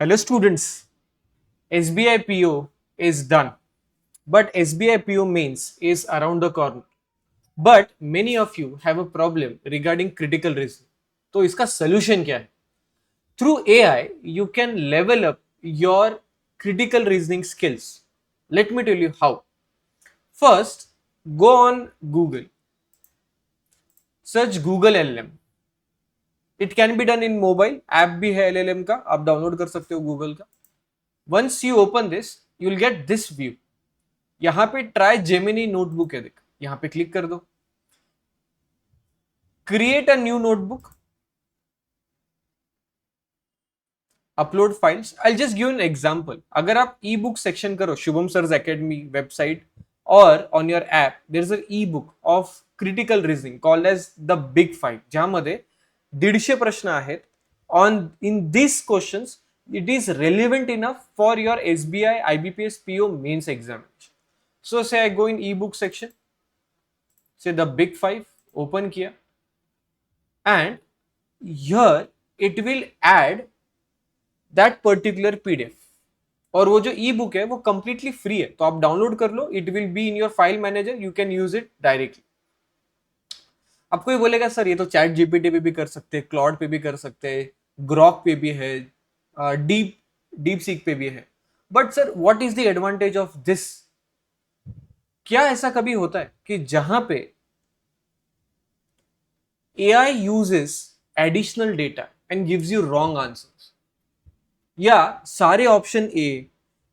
Hello students, SBI PO is done, but SBI PO mains is around the corner. But many of you have a problem regarding critical reasoning. तो इसका solution क्या है? Through AI, you can level up your critical reasoning skills. Let me tell you how. First, go on Google, search Google LLM. It can be done in mobile, app भी है LLM का, आप download कर सकते हो Google का. Once you open this, you will get this view. यहां पे ट्राई जेमिनी नोटबुक है, देख यहां पे क्लिक कर दो, create a new notebook, upload files. I just give an example. अगर आप ई बुक सेक्शन करो शुभम सर्स एकेडमी वेबसाइट और on your app there is a ebook of critical reasoning called as the big five, ज्यामध्ये 150 प्रश्न आहेत. On in this questions it is relevant enough for your SBI IBPS PO mains examination. So say I go in ebook section, say the big five, open किया, and here it will add that particular PDF. और वो जो ई book है वो completely free है, तो आप download कर लो. It will be in your file manager, you can use it directly. आपको ये बोलेगा सर ये तो चैट जीपीटी पे भी कर सकते हैं, क्लॉड पे भी कर सकते हैं, ग्रॉक पे भी है, डीप सीक पे भी है. But sir what is the advantage of this? क्या ऐसा कभी होता है कि जहां पे AI uses additional data and gives you wrong answers, या सारे ऑप्शन ए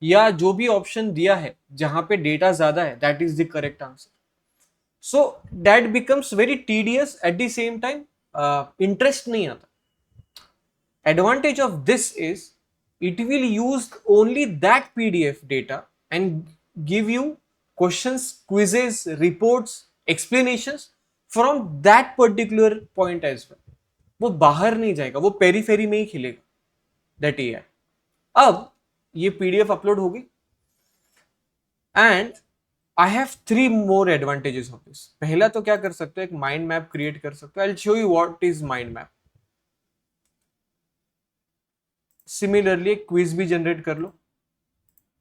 या जो भी ऑप्शन दिया है जहां पे डेटा ज्यादा है that is the correct answer? So that becomes very tedious. Eight the same time interest नहीं आता. Advantage of this is it will use only that PDF data and give you questions, quizzes, reports, explanations from that particular point as well. वो बाहर नहीं जाएगा, वो periphery में ही खिलेगा that AI. अब ये PDF अपलोड होगी and I have 3 more advantages of this. पहला तो क्या कर सकते हो, एक माइंड मैप क्रिएट कर सकते हो. I will show you what is mind map. Similarly एक क्विज भी जनरेट कर लो,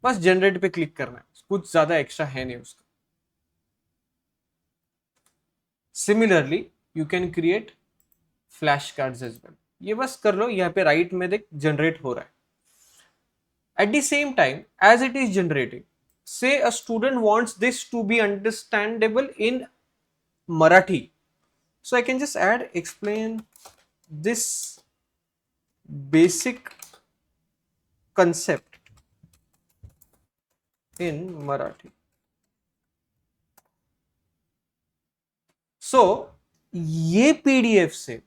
बस जनरेट पे क्लिक करना है, कुछ ज्यादा एक्स्ट्रा है नहीं उसका. Similarly you can create flash cards as well. ये बस कर लो, यहाँ पे राइट में देख जनरेट हो रहा है. At the same time as it is generating, say a student wants this to be understandable in Marathi, so I can just add explain this basic concept in Marathi. So ये PDF से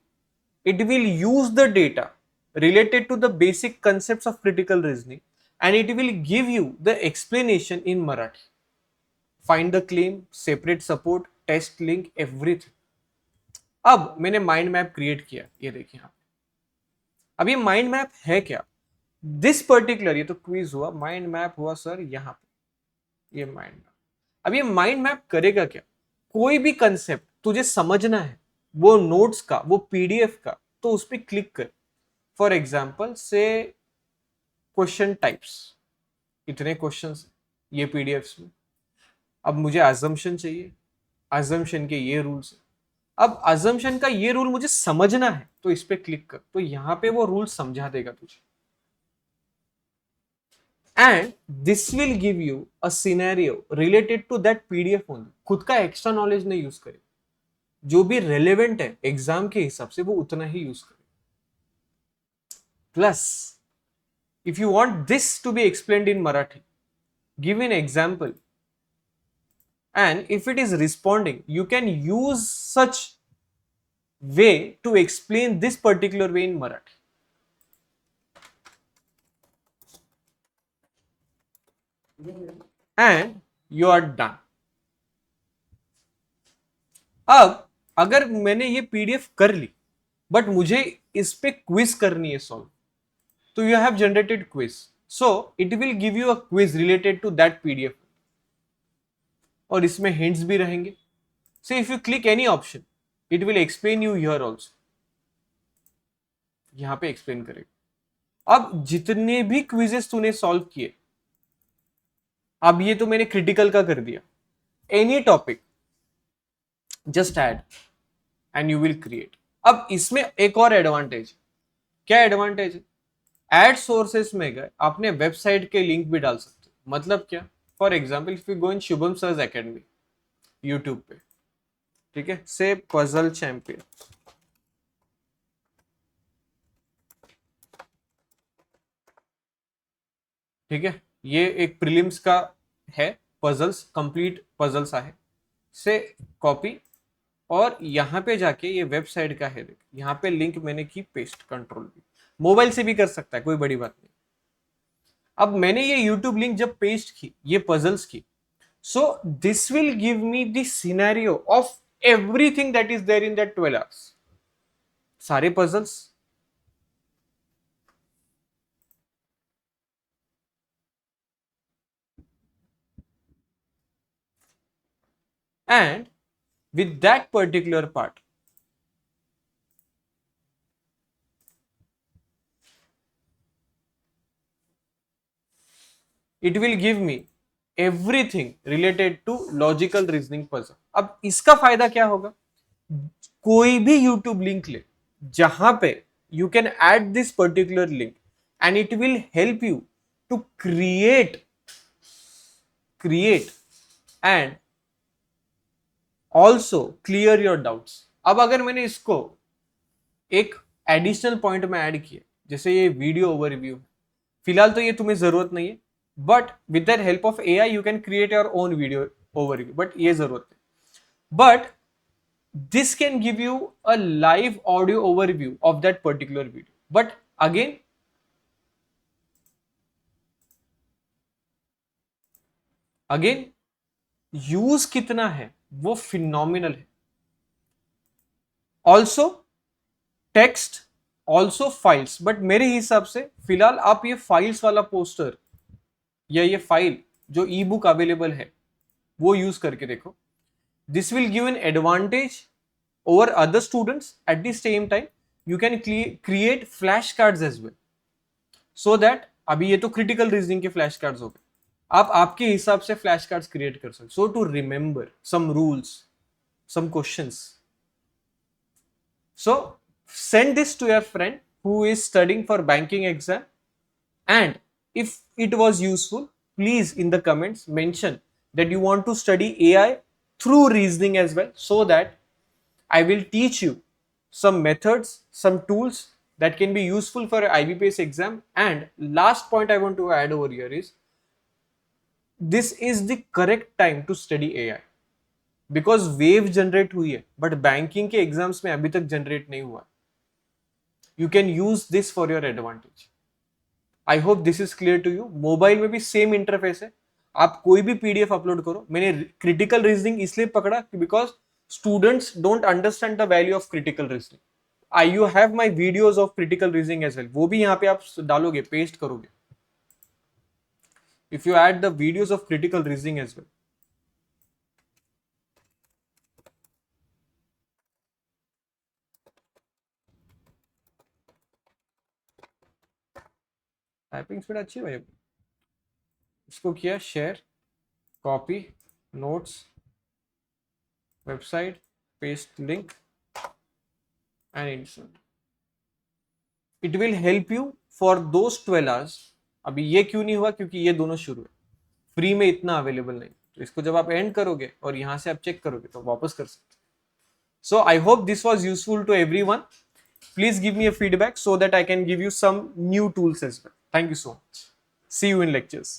it will use the data related to the basic concepts of critical reasoning and it will give you the explanation in Marathi. Find the claim, separate support, test link, everything. अब मैंने mind map create किया, ये देखिए यहाँ. अब ये mind map है क्या? दिस पर्टिकुलर, ये तो क्विज हुआ, माइंड मैप हुआ सर यहाँ पे, ये माइंड मैप. अब ये माइंड मैप करेगा क्या? कोई भी कंसेप्ट तुझे समझना है, वो नोट्स का, वो PDF का, तो उस पर क्लिक कर. फॉर एग्जाम्पल से क्वेश्चन टाइप्स, इतने क्वेश्चंस ये PDFs में. अब मुझे अजम्पशन चाहिए, अजम्पशन के ये रूल्स. अब अजम्पशन का ये रूल मुझे समझना है, तो इस पे क्लिक कर, तो यहां पे वो रूल समझा देगा तुझे. And this will give you a scenario related to that PDF only. खुद का एक्स्ट्रा नॉलेज नहीं यूज करे, जो भी रेलेवेंट है एग्जाम के हिसाब से वो उतना ही यूज करे. Plus if you want this to be explained in Marathi, give an example, and if it is responding, you can use such way to explain this particular way in Marathi. And you are done. अब अगर मैंने ये PDF कर ली but मुझे इस पे quiz करनी है solve, so you have generated quiz, so it will give you a quiz related to that PDF और इसमें hints भी रहेंगे. So if you click any option, it will explain you here also. यहाँ पे explain करेगा. अब जितने भी क्विजेस तूने सॉल्व किए, अब ये तो मैंने क्रिटिकल का कर दिया, any topic just add and you will create. अब इसमें एक और एडवांटेज, क्या एडवांटेज है, एड सोर्सेस में गए आपने वेबसाइट के लिंक भी डाल सकते हो। मतलब क्या, for example if you go in Shubham sir's academy YouTube पे, ठीक है, से पजल चैंपियन, ठीक है, ये एक प्रीलिम्स का है, पजल्स, कंप्लीट पजल्स आहे, से कॉपी, और यहाँ पे जाके ये वेबसाइट का है, देख यहाँ पे लिंक मैंने की पेस्ट, कंट्रोल भी, मोबाइल से भी कर सकता है, कोई बड़ी बात नहीं। अब मैंने ये यूट्यूब लिंक जब पेस्ट की ये पजल्स की, so this will give me the scenario of everything that is there in that 12 hours, सारे puzzles, and with that particular part it will give me everything related to logical reasoning puzzle। अब इसका फायदा क्या होगा, कोई भी YouTube link ले जहां पे you can add this particular link and it will help you to create and also clear your doubts. अब अगर मैंने इसको एक एडिशनल पॉइंट में ऐड किया, जैसे ये वीडियो ओवरव्यू, फिलहाल तो ये तुम्हें जरूरत नहीं है, but with that help of AI you can create your own video overview, but ये जरूरत है। But this can give you a live audio overview of that particular video, but again use कितना है वो फिनोमिनल है। Also text, also files, but मेरे हिसाब से फिलहाल आप ये फाइल्स वाला पोस्टर या ये फाइल जो ई बुक अवेलेबल है वो यूज करके देखो। This will give an advantage over other students, at the same time you can create flash cards as well, so that अभी ये तो critical reasoning के flash cards हो गए, आप आपके हिसाब से flash cards create कर सकते, so to remember some rules, some questions। So send this to your friend who is studying for banking exam, and if it was useful, please in the comments mention that you want to study AI through reasoning as well, so that I will teach you some methods, some tools that can be useful for IBPS exam। And last point I want to add over here is, this is the correct time to study AI, because wave generate हुई है, but banking के exams में अभी तक generate नहीं हुआ। You can use this for your advantage। I hope this is clear to you। Mobile में भी सेम इंटरफेस है, आप कोई भी पीडीएफ अपलोड करो। मैंने क्रिटिकल रीजनिंग इसलिए पकड़ा because students don't understand the value of critical reasoning। you have my videos of critical reasoning as well, वो भी यहाँ पे आप डालोगे, पेस्ट करोगे, if you add the videos of critical reasoning as well। Typing speed अच्छी है, इसको किया share, copy, notes, website, paste link and insert. It will help you for those 12 hours. अभी ये क्यों नहीं हुआ, क्योंकि ये दोनों शुरू है, फ्री में इतना अवेलेबल नहीं, तो इसको जब आप एंड करोगे और यहां से आप चेक करोगे तो वापस कर सकते। So I hope this was useful to everyone. Please give me a feedback so that I can give you some new tools as well। Thank you so much। See you in lectures।